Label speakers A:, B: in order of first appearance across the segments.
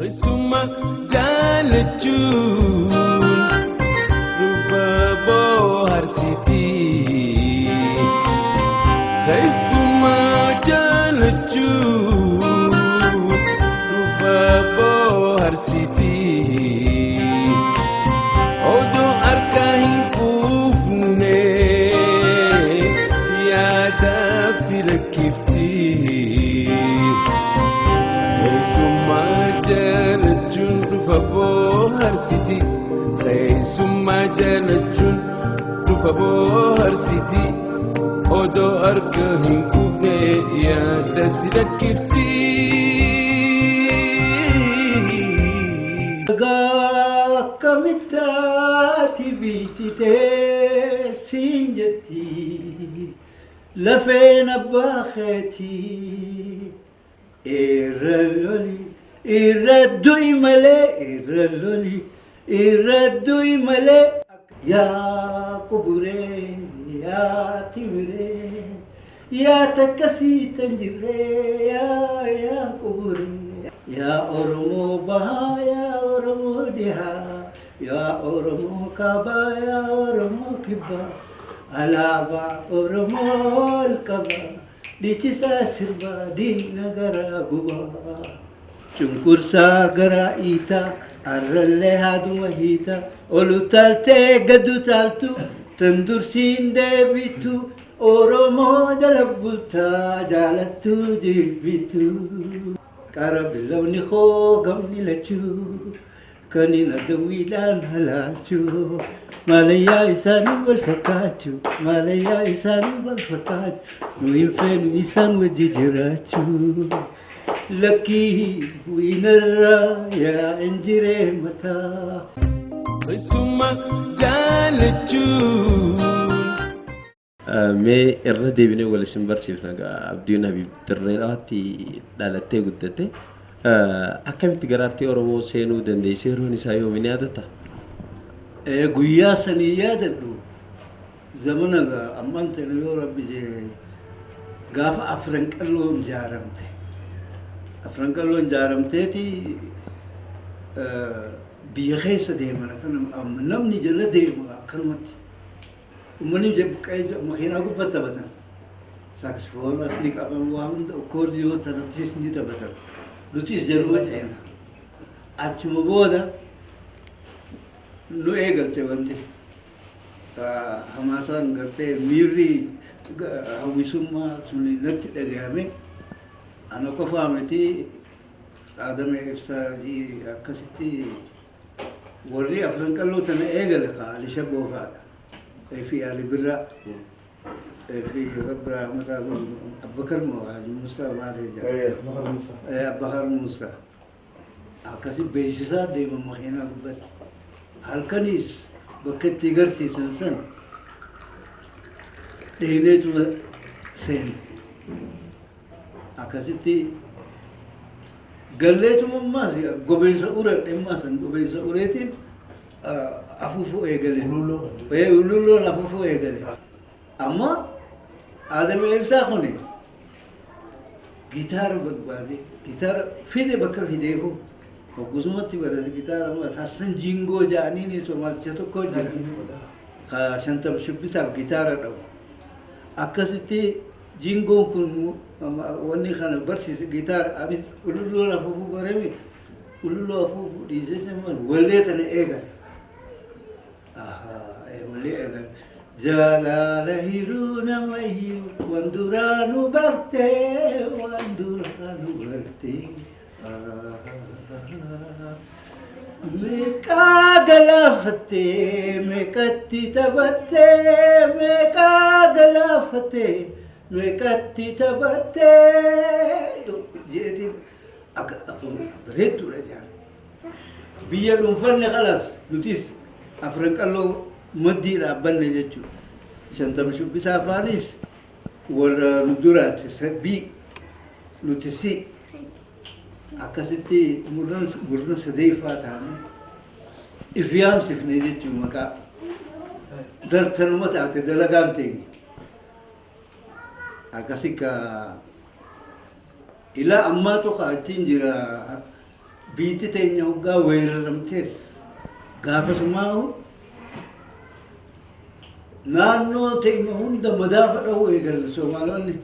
A: Suma jalachun rufa bohar siti Suma jalachun rufa bohar siti Odo arkahin ufne ya dafsi lakifti Suma jalachun rufa bohar siti Suma jalachun rufa bohar siti Odo arkahin ufne ya dafsi lakifti
B: Kamitati bitite sinjati lafena bakhati irraloli irraddu imale ya kubure ya timire ya takasi tanjire ya kubure ya oromo baha ya oromo diha ya oromo kaba ya oromo kiba alaba oromo kaba dichisa sirba dinagara guba chunkursa gara ita arralle hadu mahita olutalte gadu taltu tandur sinde bitu oromo jalabulta jalatu dilbitu Karab lawni ko gamni lachu kanina dawilan halachu malaya isan wal fakatu malaya isan wal fakatu nuhim fen isan wajijirachu laki winara ya injire mata
A: Suma jalachun
C: mee irra deebinee wal isin barsiifna abdiin habib dirreedhaatti dhalattee guddatte akkamitti gara aartii oromoo seenuu dandeesse yeroon isaa yoomiin yaadata
B: guyyaa sanii yaadadhu zamana ammanta yoo rabbi jee gaafa afran qalloon jaaramteeti biyya keessa deeman kan namni jala deemu akkanumatti umani jab kay makhina ko batabatan saxophone asli qaban waan accordion tadjis ni tabatan lutis jarumat ayna achuma boda lu egalte wante hamasan garte mirri hawisuma suni natti dagame ana ko famati adame ifsa ji akasiti warri aflan kallo tan egal khali shabo fa في آل برا في ربنا مثلا أبو بكر موالي موسى ما تيجي أبو بكر موسى أكاسي بيشسا ديما مخينا قبت هالكنيس بكت تيجرتي سنسن دينيت سين أكاسي تي قلت مماسي قبين سأورة إماسن قبين سأورتين afufu eegale ululo afufu eegale amma adame ibsa khone gitar badbade gitar fide bakka fide ko guzumatti barade gitar amma hasan jingo jani ni somal chato ko jira ka shantam shubisa gitar daw akasiti jingo kun wani khana barsi gitar abi ululo afufu baremi ululo afufu dizeman walletane eegale جلال هيرونا ويو واندورانو برتي واندورانو برتي ميكا غلافتي ميكتي تبتي ميكا غلافتي ميكتي تبتي جيتي بريتو رجال بيالون فن خلاص نتيس أفرنك الله مدي لابن نجتو شنتم شو بسافانيس ولا ندورات سبي نتسي أكاسيتي مرن سديفات هاني إفيام سفني جتو مكا در تنمت أكتر دلقام تيجي أكاسيكا إلى أما توقع تنجرا biitti teenya hoggaa weeraramtees gaafa sumaahu naannoo teenya hunda madaafa dha'uu eegalle Soomaalonni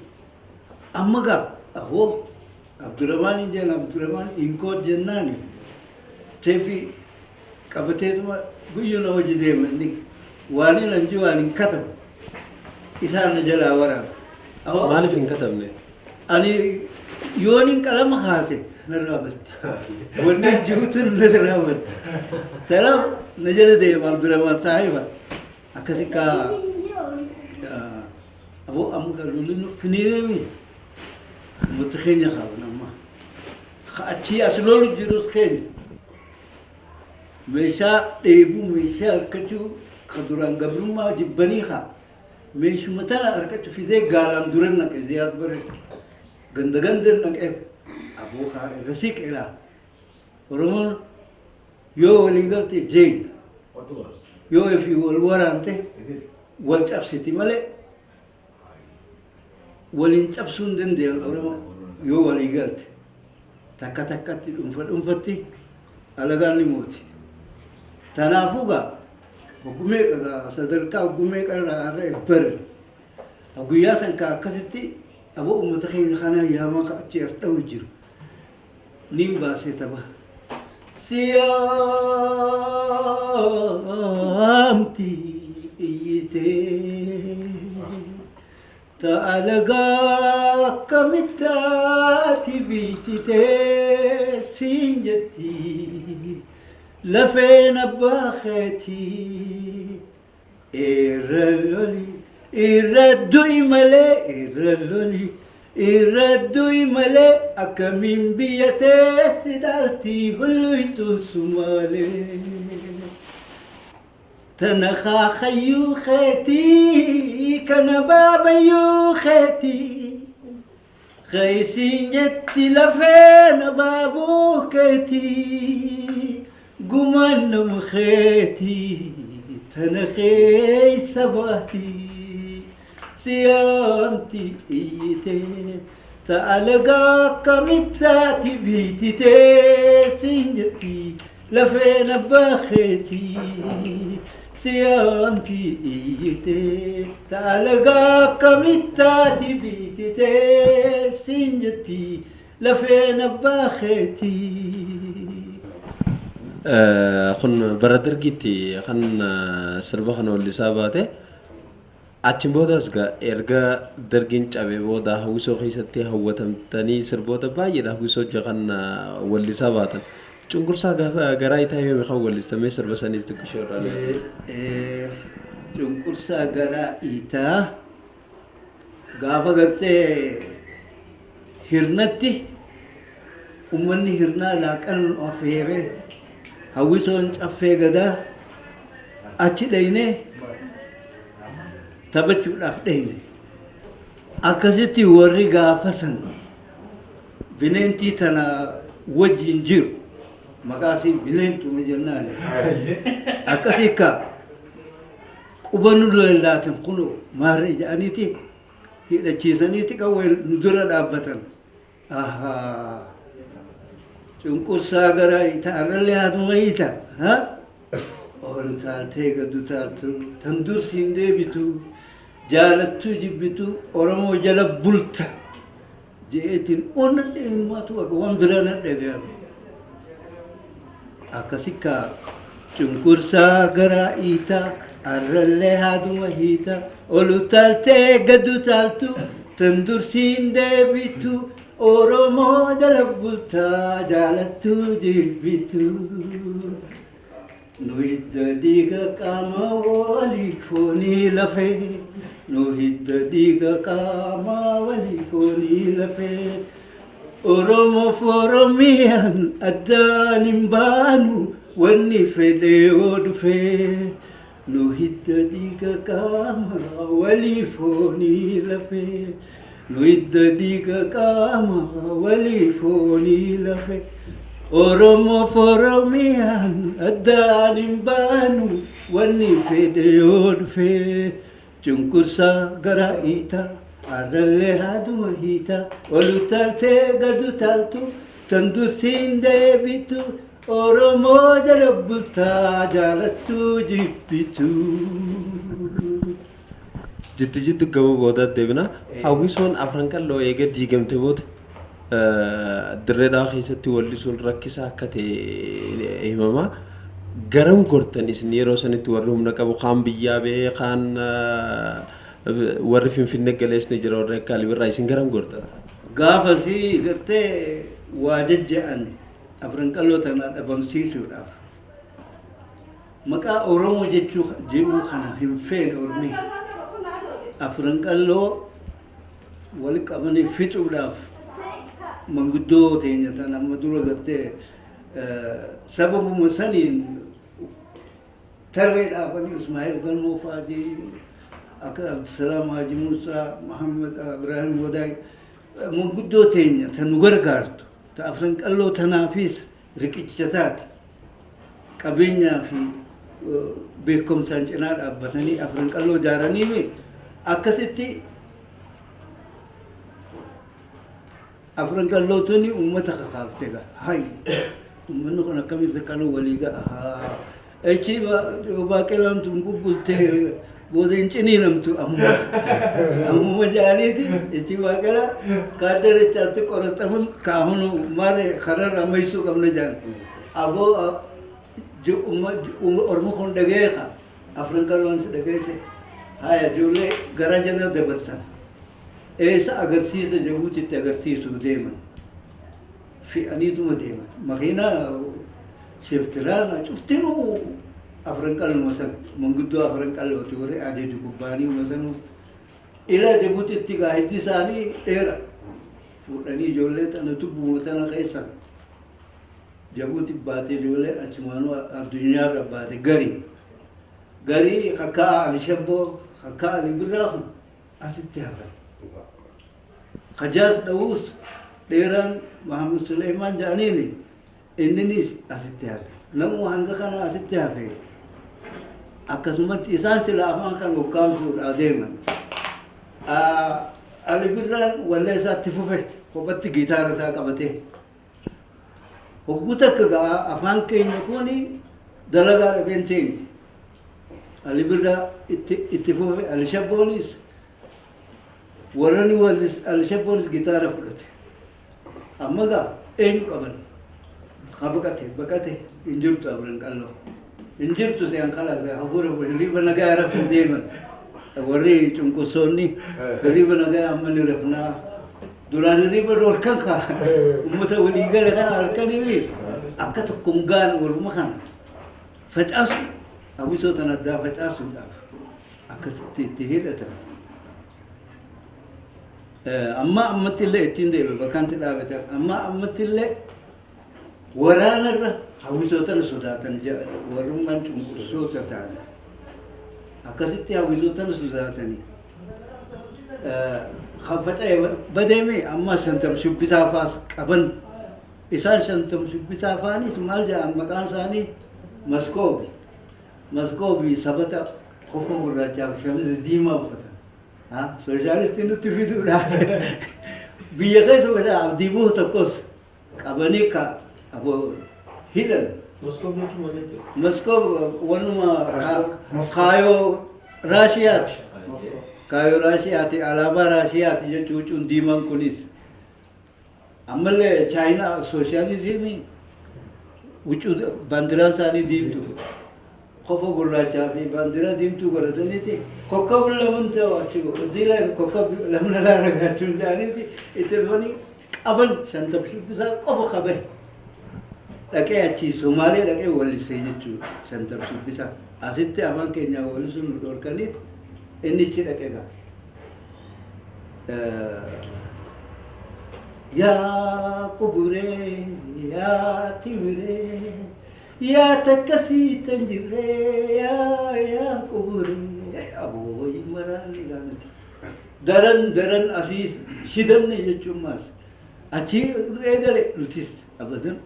B: amma gaa ahoo Abdurrahmaan jala Abdurrahmaan inkoot jennaani teefi qabateetuma guyyuna hojii deemanni waan hin anji waan hin katabu isaan na jalaa waraaba.
C: Maaliif hin katabne?
B: Ani yooniin qalama kaase narraa badde. Wanni jiruutu narraa badde. Tanaaf na jala deema Abdurrahmaan saahiba akkasi kaa aboo amma lulli finiireemi mutti keenya qaban amma achii as lolu jirus keenya meeshaa dheebuu meeshaa harkachuu ka duraan gabrummaa jibbanii haa meeshuma tana harkachuu fidee gaalaan duran naqe ziyaad bare ganda ganda naqeef aboo haa irra siqeelaa Oromoon yoo walii galte jeen yoo fi wal waraante wal cabsiti malee waliin cabsuun danda'an Oromoo yoo walii galte takka takkatti dhuunfatti alagaan ni mooti. Kanaafuu gaa hoggumee qagaa sadarkaa hoggumee qarraa har'a barre guyyaa san ka akkasitti aboo uummata keenya kana yaamaa ka achi as dha'u jiru niin baasee tapha. Siyaamti iyyitee ta'alagaa akkamittaati biititee siin jetti lafeen abbaa keetii irra loli irra du'i malee irra loli irra du'i malee akkamiin biyya teessi dhaaltii hulluytuun sumaalee. تنخا خيو خيتي كان بابا يو خيتي خيسين جتي لفين بابو خيتي قمان مخيتي تنخي سباتي سيامتي ايتي تألقا كمتاتي بيتي تيسين جتي لفين بخيتي سيامتي إيتي تالقا كمتاتي بيتي سنجتي لفين باخيتي
C: خن برادر جيتي خن سربا خن واللي ساباته أتشم بوداس غا إرجع درجين شابه بودا هوسو خيستي هوتم تاني سربودا باي ده هوسو جخن واللي ساباته Cunqursaa garaa itaa yoo meeqa waliistamee sirba saniis xiqqishoo irraa
B: cunqursaa garaa itaa gaafa gartee hirnatti ummanni hirnaa laaqan ofeere hawwisoon caffee gadaa achi dhayne taphachuudhaaf dhayne akkasitti warri gaafa san bineentii tana wajjin jiru maqaasi bineentu majannaale akkasika qubanu lalaatan kunu maarre ija'aniiti hidhachiisaniiti qawwee nu dura dhaabbatan aha cunqursaa garaa itaarralle haatuma ita ha olu taaltee gaddu taaltu tan dursiin deebitu jaalattuu jibbitu Oromoo jala bulta jeetiin onna dhimmaatu akka waan birana dhagahame akkasika cunqursaa garaa itaa arrallee haaduma hiita olu taaltee gaddu taaltu tan dursiin deebitu Oromoo jala bultaa jaalattuu jibbitu nu hidda dhiiga qaama walii foonii lafee nu hidda dhiiga qaama walii foonii lafee Oromoo Oromiyaan addaan hin baanu wanni fedhe yoo dhufee nu hidda dhiiga qaama walii foonii lafee nu hidda dhiiga qaama walii foonii lafee Oromoo Oromiyaan addaan hin baanu wanni fedhe yoo dhufee cunqursaa garaa itaa arrallee haaduma hiita olu taaltee gaddu taaltu Tandusin deebitu Oromoo jala bultaa jaalattuu jibbitu.
C: Jittu gama boodaatti deebina. Hawwisoon afran qalloo eega diigamte booda dirreedhaa keessatti wallisuun rakkisaa akka ta'e himama. Garam gortan isin yeroo sanitti warri humna qabu kaan biyyaa ba'ee kaan warri Finfinnee galees ni jira warri akka Alibirraa isin garam gortan?
B: Gaafasii gartee waa jajja'an afran qalloo tanaa dhabamsiisuudhaaf maqaa Oromoo jedhu kana hin feene Oromii afran qalloo wal qabanii fixuudhaaf manguddoo teenya tan amma dura gartee sababuma saniin tarree dhaabanii Ismaa'eel Galmoo Faajii akka Abdusalaam Haaji Muusaa Muhammad Ibraahim Wadaay manguddoo teenya tan nu gargaartu ta afran qalloo tanaafis riqicha taate qabeenyaa fi beekumsaan cinaa dhaabbatanii afran qalloo ijaaranii akkasitti afran qalloo tuni uummata kakaafte gaa hay uummanni kun akkamitti kana walii ga'a echi baaqelaan tun bubbultee booda hin ciniinamtu ammuma jaaniiti echi baaqelaa kaaddarechaatti qorataman kaahunu maare kararra ammaysuu qabna jaan aboo orma kun dhageeka afran qalloon si dhageesse haya ijoollee gara jala dabarsan eessa agarsiisa Jabuutitti agarsiisuu deeman fe'aniituma deeman makiinaa sheeftiraan cuftinuu afran qalloo san manguddoo afran qallooti warri adeedu gubbaanii umasanuu ila Jabuutitti gaa hiddi isaanii dheera fuudhanii ijoollee tana tubbuma tana keessa Jabuuti baatee ijoollee achumaanuu addunyaarra baate garii kakkaa Alishabboo kakkaa Alibirraa kun asitti hafan Hajaas Dawuus dheeraan Muhammad Suleymaan jaaniini inninis asitti hafe namuu hanga kana asitti hafe akkasumatti isaan sila afaan kan hokkaamsuudha deeman Alibirraan wallee isaatti fufe kophatti gitaara isaa qabatee hogguu takka gaa afaan keenya kuni dalagaa dhafeen teenya Alibirraa itti fufe Alishabboonis warrani Alishabboonis gitaara fudhate amma gaa eenyu qaban baqate hin jirtu afran qalloo hin jirtu se'an kalaasa hafuura hirriba nagaa rafu deeman warri cunqursoonni hirriba nagaa amma ni rafnaa duraan hirriba dhorkan ka ummata waliigala kana halkanii akka tokkum gaan warruma kana facaasu hawwisoo tan addaa facaasuudhaaf akkasitti itti hidhatan amma ammatti illee ittiin deeme bakkanti dhaabatan amma ammatti illee waraanarra hawwisootana sodaatan warrummaan cunqursoota ta'an akkasitti hawwisootana sodaatanii kan faca'e badeeme amma shantam shubbisaafaas qaban isaan shantam shubbisaafaanis maal jedhan maqaan isaanii maskoobi sabata qofa gurraachaaf shamiza diimaa uffatan sooshaalistii nutti fiduudha biyya keessa wasa abdii bu'u tokkos qabanii ka abo hidhan Moskov wanuma kaayoo Raashiyaati alaabaa Raashiyaati jechuun diimaan kunis ammallee Chaayinaa sooshaalizimii wucuu baandiraan isaanii diimtu qofa gurraachaa fi baandiraa diimtuu godhataniiti kokkabni laman ta'u achi zira kokkabni lamna laara gaachuun jaaniiti itti dhufanii qaban shantam shubbisaa qofa qabe dhaqee achi Somaalee dhaqee wallisee jechuudha shantam shubbisaa asitti afaan keenyaa wallisuun nu dhorkaniiti innichi dhaqee gaa yaa quburee yaa timiree yaa takkasii tan jirree yaa quburee abooyi maraanni gaanati daran asii shidamne jechuun maas achi eegale nutis abadan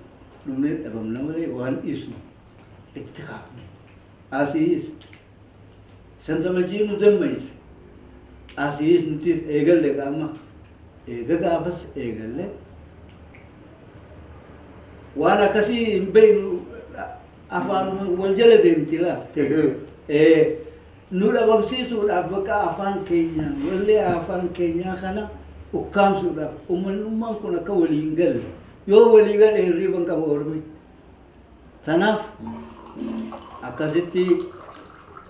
B: dhumnee dhabamna malee waan dhiisu itti kaafne asiis shantamajii nu dammayse asiis nutis eegalle qaama eega gaafas eegalle وانا كسي بين افان والجلد انتلا نولا بمسيسو الافكا افان كينيا واللي افان كينيا خنا وكام سودا ومن كنا كولينجل يو ولينجل هريبن كبورمي تناف اكاسيتي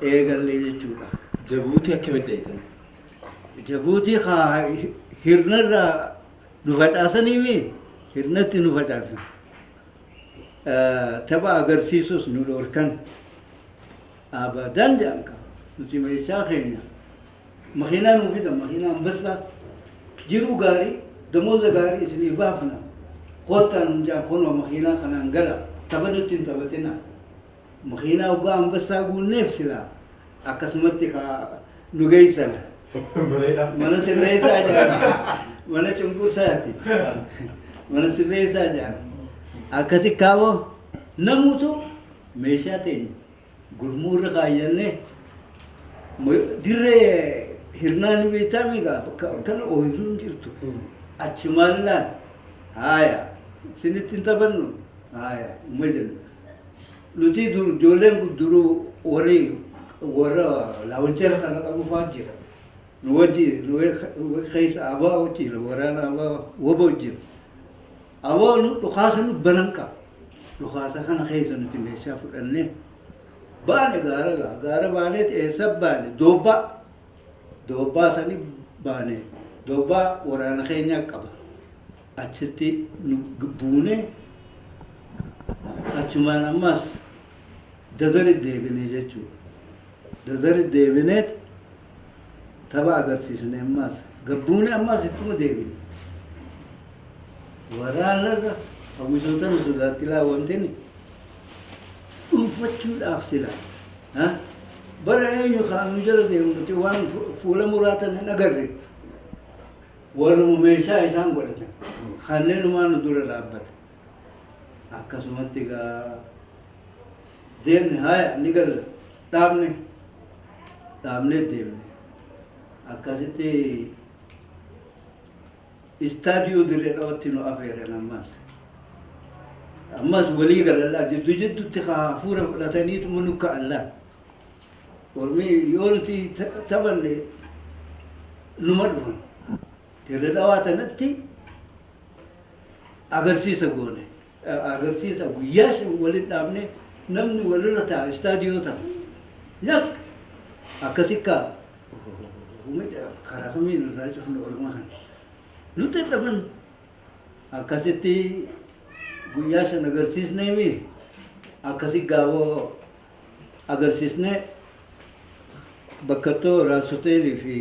B: ايغل لي جودا
C: Jabuutii akkamitti dheetan?
B: جبوتي خا هرنر نفتاسني مي هرنتي نفتاسن تبع أغرسيسوس نوركن أبداً جانكا نتي ميسا خينا مخينا نوفيدا مخينا بسلا جيرو غاري دموز غاري اسني بافنا قوتا نجا كونو مخينا خنا نغلا تبنتين تبتنا مخينا وغام بسا قول نفسلا أكسمتي خا نغيسلا mana sirree isaa jira mana cunqursaati mana sirree isaa jira akkasi kaawoo namuutu meeshaa teenya gurmuurra kaayyannee dirree hirnaan beektaa miigaa kana ooyiruu jirtu achi maallaan haaya sinitti hin taphannu haaya majalu nuti ijoolleen duruu warra laawwancheera kana qabu fa'aa jira نوجي خيس أبا وجيل ورانا أبا وبوجيل أبا لخاصة برنكا لخاصة خنا خيس نتمشى فرنة بانه غارة بانه تأسب بانه دوبا سني بانه دوبا ورانا خينيا كبا أشتي نبونه أشمان أماس ددر الدبنة جتو ددر الدبنة تبع أغرسيسني أماس قبوني أماس يتم ديبين ورانا أبو سلطان سلطاتي لا وانتني انفتشو الأخسلا ها برا أين يخانو جرد يمتي وان فولا مراتا نقرر ورمو ميشا إسان قولتا خانين ما ندور الأبت أكسمتي ديبني هاي نقرر تابني ديبني akkasitti istaadiyoo dirree dhawatti nu afeeran ammas walii galalaa jidduutti hafuura fudhataniitu nu ka'allaan ormii yoo nuti taphanne numa dhufan dirree dhawaa tanatti agarsiisa goone agarsiisa guyyaa waliin dhaabne namni walirra ta'a istaadiyoo tana nyak akkasikkaa karaa kamiin irraa cufne olmahan nuti dhaban akkasitti guyyaa san agarsiisneemi akkasi gaawoo agarsiisne bakkattoo raasuteelii fi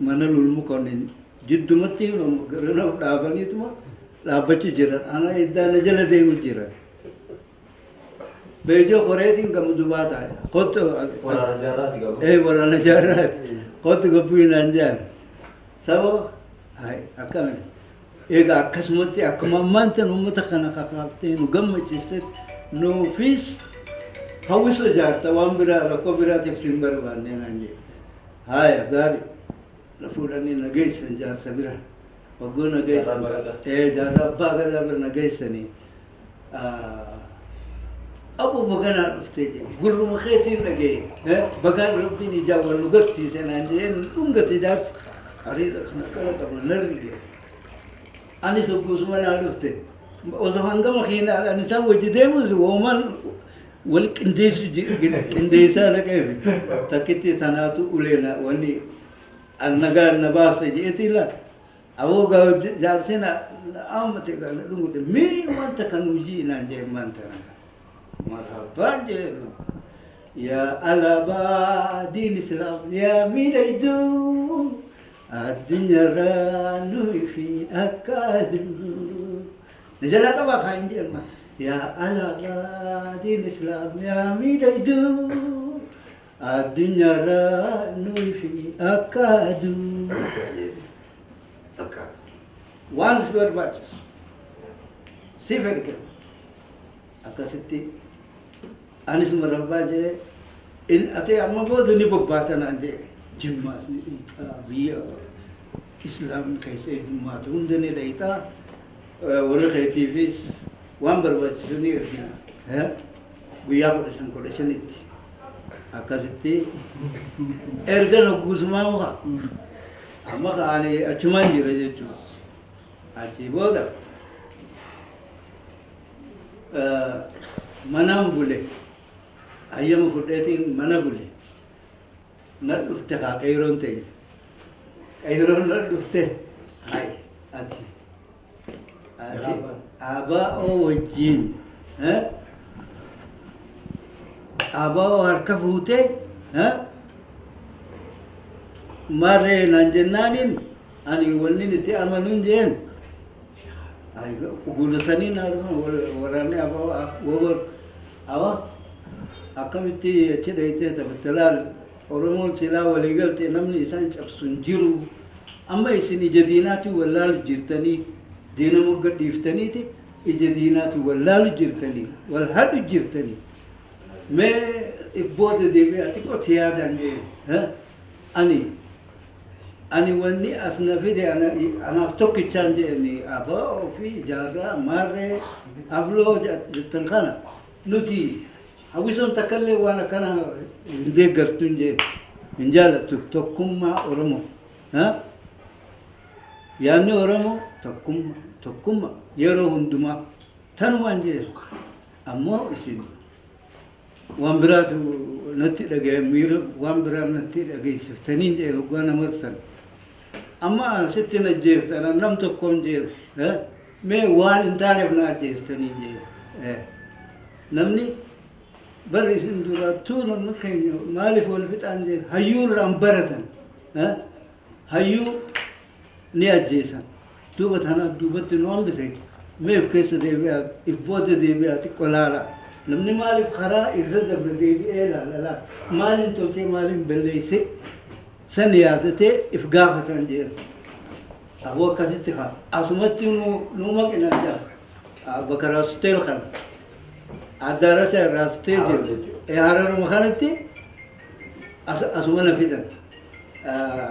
B: mana lulmu konin jiddumatti garanaaf dhaabaniituma dhaabbachuu jiran ana iddaana jala deemu jiran beejoo koreetiin gamudu baataa kotto
C: Waraana jaarraati qabu.
B: waraana jaarraati kotto gabbuin anjaan sabo hay akkami eega akkasumatti akkuma ammaantan uummata kana kakaaftee nu gammachiiftet nuufis hawwiso jaarta waan biraa rakkoo biraatiif sin barbaanne naan jee haya gaari na fuudhanii nageessan jaarsa bira waggoo nageessan jaarsa abbaa gadaa bira nageessanii أبو بغنا أفتيجي قرر مخيتين لقيه بغان ربين يجاو اللغتي سنانجين لنغتي جاس أريد أخنا كلا قبل نرغي أني سبقو سمان ألفتي وزفانقا مخينا أني ساوي جديموز ومن والكنديسة لكيف تكتي تناتو أولينا واني النقال نباسة جئتي لا أبو قاو جارسينا أمتي قال لنغتي مي وانتا كانوا جينا جي مانتنا مرحبا جيرو يا ألبا دين الإسلام يا ميدايدو الدنيا رانو في أكادو نجلا كبا خاين جيرما يا ألبا دين الإسلام يا ميدايدو الدنيا رانو في أكادو once were batches سيفر كده أكاسيتي أنيس مرباجة إن أتى أما بود نبغاتا نانجي جماس نيتا بيا إسلام كيسة جماس وندني ليتا ولا خيتي فيس waan barbaachisu ni ergina. Guyyaa 15 akkasitti erga nagguusumaa muka amma kaanii achumaan jira jechuudha. Achii booda manaan bule hayyama fudheetiin mana bule na dhufte kaa qayroon ta'e qayroon na dhufte hai ati abaa'oo wajjiin abaa'oo harka fuutee marree naan jennaaniin ani wannin itti amanuun jeen guutatanii waraanni abaa'oo awa akkamitti achi dhayitee taphatalaal Oromoon silaa walii galtee namni isaan cabsun jiru amma isin ija diinaatiin wallaalu jirtanii diina mogga dhiiftaniiti ija diinaatiin wallaalu jirtanii wal hadhu jirtanii mee ibbooda deebi'aa xiqqootti yaadaan jee ani wanni as na fide anaaf tokkichaan jeeni abaa'oo fi jaarraa maarree afloo jettan kana nuti hawwisoon takkallee waan akkana hin deeggartu hin jaalattu tokkummaa Oromoo yaadni Oromoo tokkummaa yeroo hundumaa tanumaan jee ammoo isin waan biraatu natti dhagaye miira waan biraa natti dhageessiftanii jee hoggaa namarsan amma sitti na jeeftana nam tokkoon jee mee waan hin taaneef na ajjeestanii jee namni bari isin duraattuu namni keenya maaliif wal fixaan jeen hayyuu irraan baratan hayyuu ni ajjeesan duuba tanaa duubatti nu hambise meef keessa deebi'aa if booda deebi'aa xiqqoo laala namni maaliif karaa irra dabre deebi'ee laalala maaliin tolchee maaliin balleeyse san yaadatee if gaafatan jeen aboo akkasitti kaa asumatti nu maqinaa jaa bakka raasuteel kana addarasa raasuteel jiru hararuma kanatti asuma na fidan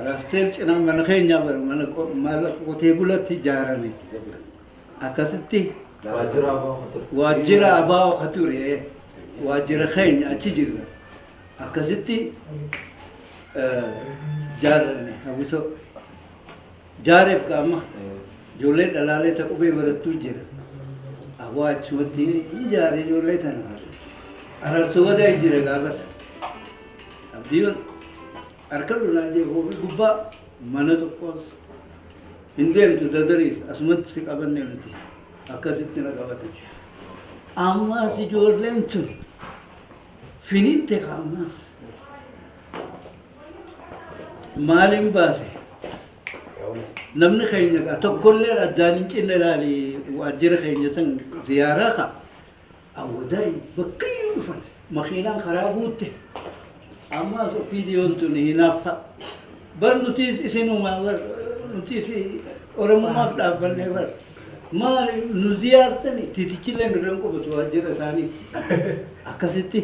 B: raasuteel cinaa mana keenyaa bara mana qotee bulatti ijaarame akkasitti waajjira abaa'oo ka ture waajjira keenya achi jirra akkasitti jaarranne hawwisoo jaareef qaama ijoollee dhalaalee ta qubee barattuu jira aboo achumatti jaare ijoollee tana ararsoo wadaa jira gaafas abdiyoon harka dhunaa jee gubbaa mana tokkoos hin deemtu dadariis asumatti si qabanne nuti akkasitti na qabatan ammaas ijoolleen tun finitte ka ammaas maaliin baase namni keenya ka tokkollee addaan hin cinne ilaali waajjira keenya san ziyaaraa ka awwadaa'i bakkayyuu dhufan makiinaan karaa guutte ammaas opiidiyoon tun hinaaffa bar nutiis isinumaa bar nutiis oromummaaf dhaabbanne bar maali nu ziyaartani titichilleen irraan qubatu waajjira isaanii akkasitti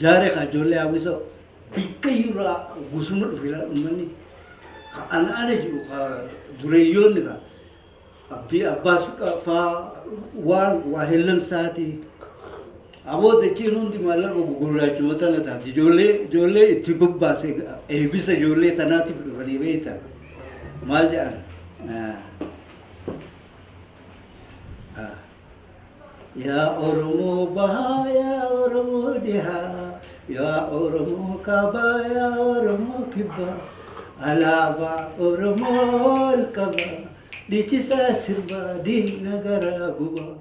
B: jaare ka ijoollee hawwisoo bikkayyurraa gusuma dhufila ummanni ka ana jiru ka dureeyyoonni ka abdii abbaas faa waan waa hellan saati aboo dachiin hundi maallaqa gugurraachuma tana taati ijoollee itti bobbaase eebisa ijoollee tanaatiif dhufanii beeytan maal jedhan yaa Oromoo bahaa yaa Oromoo dhihaa yaa Oromoo kaabaa yaa Oromoo kibbaa alaabaa Oromoo ol qabaa dhiichisaa sirbaa diina garaa gubaa